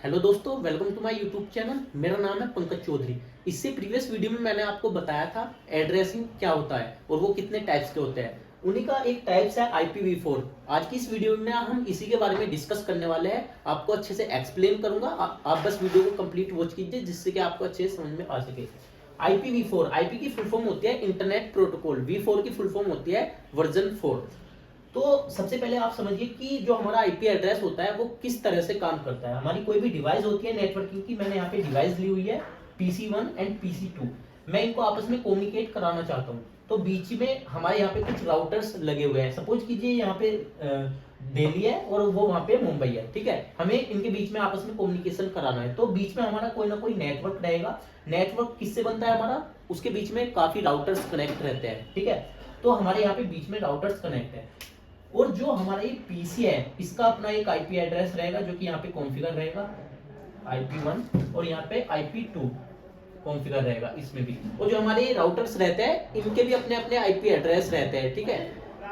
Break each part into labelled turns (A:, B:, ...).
A: Hello दोस्तों, welcome to my YouTube channel. मेरा नाम है पंकज चौधरी। इससे प्रीवियस वीडियो में मैंने आपको बताया था एड्रेसिंग क्या होता है और वो कितने टाइप्स के होते हैं। उन्हीं का एक टाइप्स है IPv4। आज की इस वीडियो में हम इसी के बारे में डिस्कस करने वाले हैं। आपको अच्छे से एक्सप्लेन करूंगा। आप बस वीडियो को कंप्लीट वॉच कीजिए जिससे कि आपको अच्छे से समझ में आ सके। IPv4, IP की फुल फॉर्म होती है इंटरनेट प्रोटोकॉल। V4 की फुल फॉर्म होती है वर्जन 4। तो सबसे पहले आप समझिए कि जो हमारा आईपी एड्रेस होता है वो किस तरह से काम करता है। हमारी कोई भी डिवाइस होती है नेटवर्किंग की, मैंने यहाँ पे डिवाइस ली हुई है PC1 एंड PC2। मैं इनको आपस में कम्युनिकेट कराना चाहता हूँ। तो बीच में हमारे यहाँ पे कुछ राउटर्स लगे हुए हैं। सपोज कीजिए यहाँ पे दिल्ली है और वो वहाँ पे मुंबई है, ठीक है। हमें इनके बीच में आपस में कम्युनिकेशन कराना है, तो बीच में हमारा कोई ना कोई नेटवर्क रहेगा। नेटवर्क किससे बनता है हमारा? उसके बीच में काफी राउटर्स कनेक्ट रहते हैं, ठीक है। तो हमारे यहाँ पे बीच में राउटर्स कनेक्ट है और जो हमारा ये पीसी है इसका अपना एक आईपी एड्रेस रहेगा जो कि यहाँ पे कॉन्फ़िगर रहेगा IP1 और यहाँ पे IP2 कॉन्फ़िगर रहेगा इसमें भी। और जो हमारे राउटर्स रहते हैं इनके भी अपने अपने आईपी एड्रेस रहते हैं, ठीक है।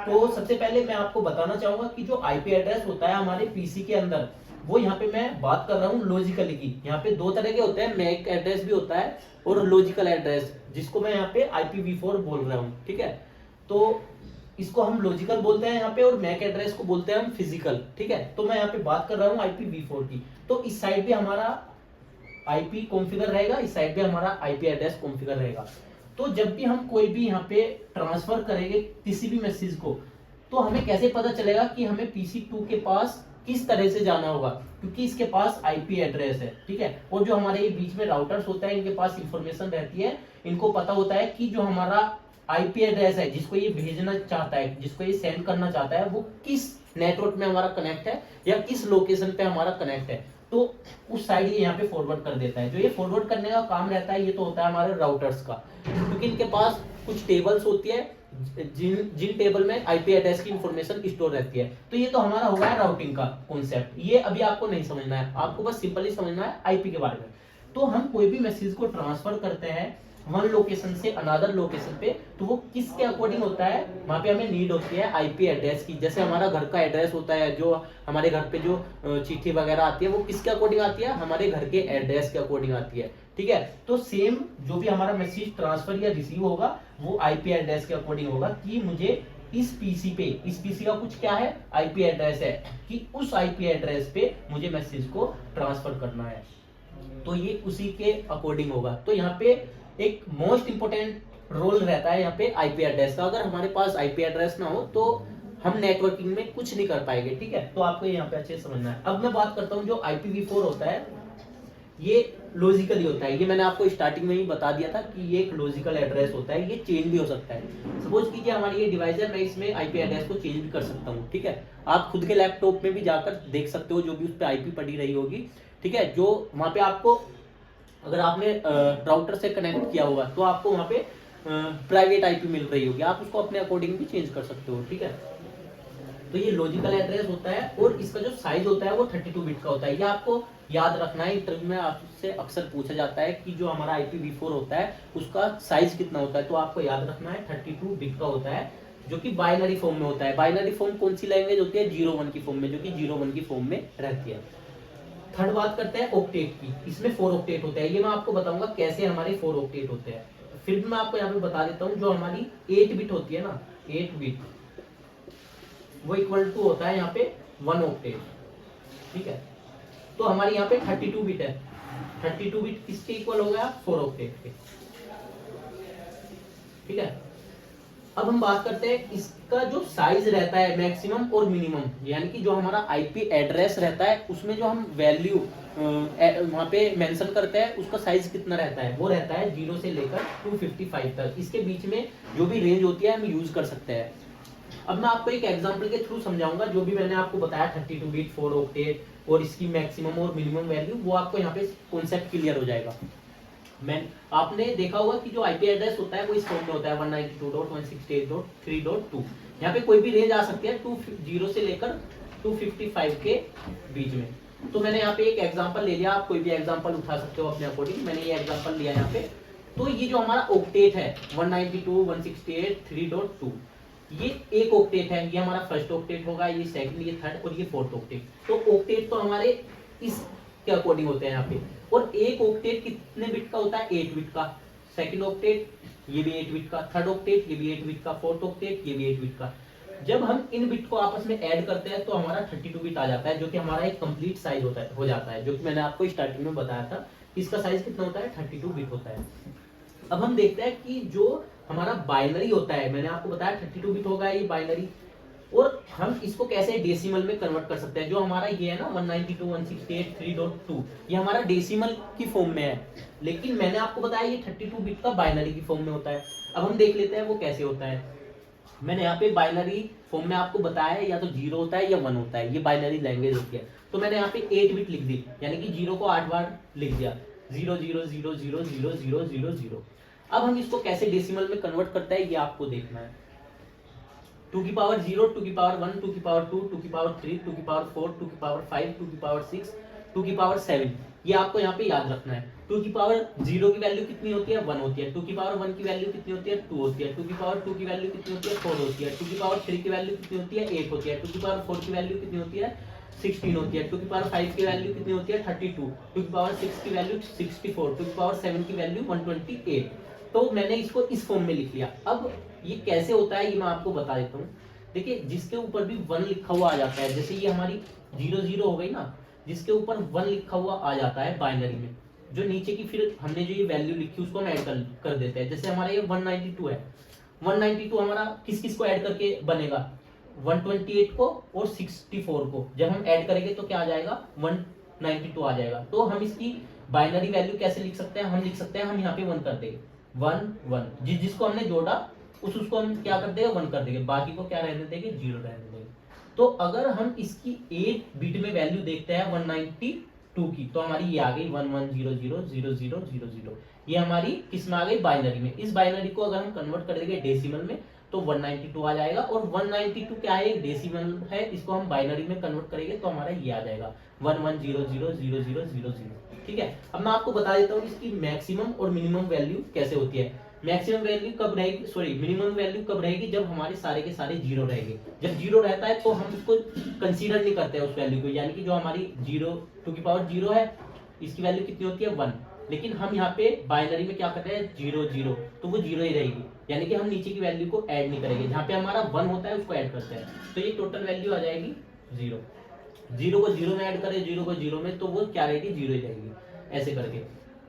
A: तो सबसे पहले मैं आपको बताना चाहूंगा कि जो आईपी एड्रेस होता है हमारे पीसी के अंदर, वो यहाँ पे मैं बात कर रहा हूँ लॉजिकली की। यहाँ पे दो तरह के होते हैं, मैक एड्रेस भी होता है और लॉजिकल एड्रेस, जिसको मैं यहाँ पे IPv4 बोल रहा हूँ, ठीक है। तो इसको हम लॉजिकल बोलते हैं यहाँ पे और मैक एड्रेस को बोलते हैं हम फिजिकल, ठीक है। तो मैं यहाँ पे बात कर रहा हूँ IPv4 की। तो इस साइड पे हमारा आईपी कॉन्फ़िगर रहेगा, इस साइड पे हमारा आईपी एड्रेस कॉन्फ़िगर रहेगा। तो जब भी हम कोई भी यहाँ पे ट्रांसफर करेंगे किसी भी मैसेज को, तो हमें कैसे पता चलेगा कि हमें PC2 के पास किस तरह से जाना होगा? क्योंकि इसके पास आईपी एड्रेस है, ठीक है। और जो हमारे बीच में राउटर्स होता है इनके पास इंफॉर्मेशन रहती है। इनको पता होता है कि जो हमारा आईपी एड्रेस है जिसको ये भेजना चाहता है, जिसको ये सेंड करना चाहता है, वो किस नेटवर्क में हमारा कनेक्ट है या किस लोकेशन पे हमारा कनेक्ट है। तो उस साइड ये यहाँ पे फॉरवर्ड कर देता है। जो ये फॉरवर्ड करने का काम रहता है ये तो होता है हमारे राउटर्स का, क्योंकि इनके पास कुछ टेबल्स होती है जिन टेबल में आईपी एड्रेस की इंफॉर्मेशन स्टोर रहती है। तो ये तो हमारा हो गया राउटिंग का कॉन्सेप्ट। ये अभी आपको नहीं समझना है, आपको बस सिंपली समझना है आईपी के बारे में। तो हम कोई भी मैसेज को ट्रांसफर करते हैं वन लोकेशन से अनदर लोकेशन पे, तो वो किसके अकॉर्डिंग होता है? वहां पे हमें नीड होती है आईपी एड्रेस की। जैसे हमारा घर का एड्रेस होता है, जो हमारे घर पे जो चिट्ठी वगैरह आती है वो किसके अकॉर्डिंग आती है? हमारे घर के एड्रेस के अकॉर्डिंग आती है, ठीक है। तो सेम जो भी हमारा मैसेज ट्रांसफर या रिसीव होगा वो आईपी एड्रेस के अकॉर्डिंग होगा कि मुझे इस पीसी पे, इस पीसी का कुछ क्या है? आईपी एड्रेस है कि उस आईपी एड्रेस पे मुझे मैसेज को ट्रांसफर करना है। तो ये उसी के अकॉर्डिंग होगा। तो यहाँ पे एक मोस्ट इंपोर्टेंट रोल रहता है यहाँ पे आईपी एड्रेस का। अगर हमारे पास आईपी एड्रेस ना हो तो हम नेटवर्किंग में कुछ नहीं कर पाएंगे, ठीक है। तो आपको यहाँ पे अच्छे से समझना है। अब मैं बात करता हूँ जो IPv4 होता है ये लॉजिकली होता है। ये मैंने आपको स्टार्टिंग में ही बता दिया था कि ये एक लॉजिकल एड्रेस होता है। ये चेंज भी हो सकता है। सपोज कीजिए हमारी ये डिवाइस है, मैं इसमें आईपी एड्रेस को चेंज भी कर सकता हूँ, ठीक है। आप खुद के लैपटॉप में भी जाकर देख सकते हो जो भी उस पर आईपी पड़ी रही होगी, ठीक है। जो वहां पे आपको, अगर आपने राउटर से कनेक्ट किया होगा तो आपको वहां पे प्राइवेट आईपी मिल रही होगी, आप उसको अपने अकॉर्डिंग भी चेंज कर सकते हो, ठीक है। तो ये लॉजिकल एड्रेस होता है और इसका जो साइज होता है वो 32 बिट का होता है। ये आपको याद रखना है। इंटरव्यू में आपसे अक्सर पूछा जाता है कि जो हमारा IPv4 होता है उसका साइज कितना होता है, तो आपको याद रखना है 32 बिट का होता है, जो कि बाइनरी फॉर्म में होता है। बाइनरी फॉर्म कौन सी लैंग्वेज होती है? 0-1 की फॉर्म में, जो कि 0-1 की फॉर्म में रहती है। थर्ड बात करते हैं ऑक्टेट की। इसमें 4 ऑक्टेट होते हैं। ये मैं आपको बताऊंगा कैसे हमारे 4 ऑक्टेट होते हैं। फिर भी मैं आपको यहाँ पे बता देता हूँ, जो हमारी 8 बिट होती है ना, 8 बिट, वो इक्वल टू होता है यहाँ पे 1 ऑक्टेट, ठीक है। तो हमारी यहाँ पे 32 बिट है। 32 बिट किसके इक्वल हो गया? 4 ऑक्टेट के, ठीक है। अब हम बात करते हैं इसका जो साइज रहता है मैक्सिमम और मिनिमम, यानी कि जो हमारा आईपी एड्रेस रहता है उसमें जो हम वैल्यू वहां पे मेंशन करते हैं उसका साइज कितना रहता है? वो रहता है 0 से लेकर 255 तक। इसके बीच में जो भी रेंज होती है हम यूज कर सकते हैं। अब मैं आपको एक एग्जांपल के थ्रू समझाऊंगा। जो भी मैंने आपको बताया 32 बिट, 4 ऑक्टेट और इसकी मैक्सिमम और मिनिमम वैल्यू, वो आपको यहाँ पे कॉन्सेप्ट क्लियर हो जाएगा। आपने देखा होगा कि जो आईपी एड्रेस होता है वो इस फॉर्म में होता है 192.168.3.2। यहाँ पे कोई भी रेंज आ सकती है 20 से लेकर 255 के बीच में। तो मैंने यहाँ पे एक एग्जांपल ले लिया, आप कोई भी एग्जांपल उठा सकते हो अपने अकॉर्डिंग। मैंने ये एग्जांपल लिया यहाँ पे। तो ये जो हमारा ऑक्टेट है 192.168.3.2, ये एक ऑक्टेट है। ये हमारा फर्स्ट ऑक्टेट होगा, ये सेकंड, ये थर्ड और ये फोर्थ ऑक्टेट। तो ऑक्टेट तो हमारे इस के अकॉर्डिंग होते हैं यहाँ पे। और एक ऑक्टेट कितने बिट का होता है? 8 बिट का। सेकंड ऑक्टेट ये भी 8 बिट का, थर्ड ऑक्टेट ये भी 8 बिट का, फोर्थ ऑक्टेट ये भी 8 बिट का। जब हम इन बिट को आपस में ऐड करते हैं तो हमारा 32 बिट आ जाता है, जो कि हमारा एक कंप्लीट साइज होता है, हो जाता है, जो कि मैंने आपको स्टार्टिंग में बताया था। इसका साइज कितना होता है? 32 बिट होता है। अब हम देखते हैं कि जो हमारा बाइनरी होता है, मैंने आपको बताया 32 बिट होगा ये बाइनरी, और हम इसको कैसे डेसिमल में कन्वर्ट कर सकते हैं। जो हमारा ये है ना 192.168.3.2, ये हमारा डेसिमल की फॉर्म में है, लेकिन मैंने आपको बताया ये 32 बिट का बाइनरी की फॉर्म में होता है। अब हम देख लेते हैं वो कैसे होता है। मैंने यहाँ पे बाइनरी फॉर्म में आपको बताया है, या तो 0 होता है या 1 होता है, ये बाइनरी लैंग्वेज होती है। तो मैंने यहाँ पे 8 बिट लिख दी, यानी कि 0 को 8 बार लिख दिया, 0 0 0 0 0 0 0 0। अब हम इसको कैसे डेसिमल में कन्वर्ट करते हैं ये आपको देखना है। 2 की पावर 0, 2 की पावर 1, 2 की पावर 2, 2 की पावर 3, 2 की पावर 4, 2 की पावर 5, 2 की पावर 6, 2 की पावर 7, ये आपको यहाँ पे याद रखना है। 2 की पावर 0 की वैल्यू कितनी होती है? 1 होती है। 2 की पावर 1 की वैल्यू कितनी होती है? 2 होती है। 2 की पावर 2 की वैल्यू कितनी होती है? 4 होती है। 2 की पावर 3 की वैल्यू कितनी होती है? 8 होती है। 2 की पावर 4 की वैल्यू कितनी होती है? 16 होती है। 2 की पावर 5 की वैल्यू कितनी होती है? 32। 2 की पावर 6 की वैल्यू 64। 2 की पावर 7 की वैल्यू 128। तो मैंने इसको इस फॉर्म में लिख लिया। अब ये कैसे होता है ये मैं आपको बता देता हूँ। देखिए, जिसके ऊपर भी 1 लिखा हुआ आ जाता है, जैसे ये हमारी 0 0 हो गई ना, जिसके ऊपर 1 लिखा हुआ आ जाता है बाइनरी में, जो नीचे की फिर हमने जो ये वैल्यू लिखी उसको हम ऐड कर देते हैं। जैसे हमारा ये 192 है, 192 हमारा किस किस को ऐड करके बनेगा? 128 को और 64 को जब हम ऐड करेंगे तो क्या आ जाएगा? 192 आ जाएगा। तो हम इसकी बाइनरी वैल्यू कैसे लिख सकते हैं? हम लिख सकते हैं, हम यहाँ पे 1 कर देंगे, 1 1, जिसको हमने जोड़ा उसको हम क्या कर देंगे? 1 कर देंगे, बाकी को क्या रहने देंगे? 0 रहने देंगे। तो अगर हम इसकी 8 बिट में वैल्यू देखते हैं 192 की, तो हमारी ये आ गई 11000000, ये हमारी किस में आ गई? बाइनरी में। इस बाइनरी को अगर हम कन्वर्ट कर देंगे डेसिमल में तो 192 आ जाएगा, और 192 क्या है? एक डेसिमल है, इसको हम बाइनरी में कन्वर्ट करेंगे तो हमारा ये आ जाएगा 11000000। ठीक है। अब मैं आपको बता देता हूँ इसकी मैक्सिमम और मिनिमम वैल्यू कैसे होती है। मैक्सिमम वैल्यू कब रहेगी, सॉरी मिनिमम वैल्यू कब रहेगी? जब हमारे सारे के सारे 0 रहेंगे। जब 0 रहता है तो हम उसको कंसीडर नहीं करते हैं उस वैल्यू को, यानी कि जो हमारी 0 2 की पावर 0 है, इसकी वैल्यू कितनी होती है? 1। लेकिन हम यहाँ पे बाइनरी में क्या कर रहे हैं? 0 0, तो वो 0 ही रहेगी, यानी कि हम नीचे की वैल्यू को ऐड नहीं करेंगे। जहाँ पे हमारा 1 होता है उसको ऐड करते हैं, तो ये टोटल वैल्यू आ जाएगी 0। 0 को 0 में ऐड करें 0 को 0 में, तो वो क्या रहेगी? 0 ही रहेगी, ऐसे करके।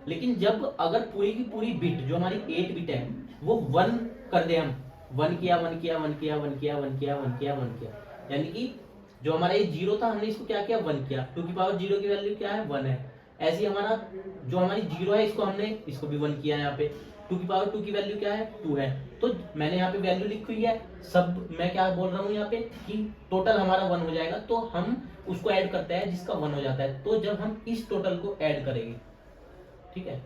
A: लेकिन जब अगर पूरी की पूरी बिट जो हमारी 8 बिट है वो 1 कर दे, हम 1 किया 1 किया 1 किया 1 किया 1 किया 1 किया 1 किया, यानी कि जो हमारा ये 0 था हमने इसको क्या किया? 1 किया। 2 की पावर 0 की वैल्यू क्या है? 1 है। ऐसे ही हमारा जो हमारी 0 है इसको हमने इसको भी 1 किया। यहाँ पे 2 की पावर 2 की वैल्यू क्या है? 2 है। तो मैंने यहाँ पे वैल्यू लिखी हुई है सब, मैं क्या बोल रहा हूँ यहाँ पे कि टोटल हमारा 1 हो जाएगा, तो हम उसको ऐड करते हैं जिसका 1 हो जाता है। तो जब हम इस टोटल को ऐड करेंगे, ठीक है,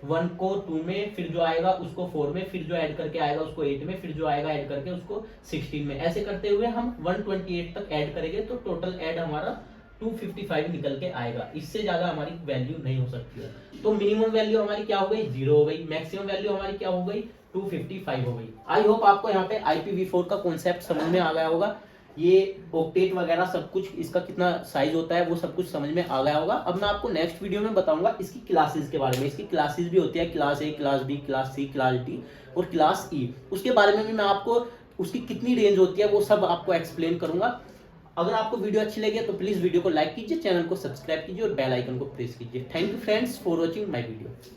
A: 1 को 2 में, फिर जो आएगा उसको 4 में, फिर जो ऐड करके आएगा उसको 8 में, फिर जो आएगा ऐड करके उसको 16 में, ऐसे करते हुए हम 128 तक ऐड करेंगे तो टोटल ऐड हमारा 255 निकल के आएगा। इससे ज्यादा हमारी वैल्यू नहीं हो सकती है। तो मिनिमम वैल्यू हमारी क्या हो गई? 0 हो गई। मैक्सिमम वैल्यू हमारी क्या हो गई? 255 हो गई। आई होप आपको यहाँ पे IPv4 का कॉन्सेप्ट समझ में आ गया होगा। ये ऑक्टेट वगैरह सब कुछ, इसका कितना साइज होता है वो सब कुछ समझ में आ गया होगा। अब मैं आपको नेक्स्ट वीडियो में बताऊंगा इसकी क्लासेस के बारे में। इसकी क्लासेस भी होती है, class A, class B, class C, class D और क्लास E। उसके बारे में भी मैं आपको, उसकी कितनी रेंज होती है वो सब आपको एक्सप्लेन करूंगा। अगर आपको वीडियो अच्छी लगी तो प्लीज वीडियो को लाइक कीजिए, चैनल को सब्सक्राइब कीजिए और बेल आइकन को प्रेस कीजिए। Thank you friends for watching my video.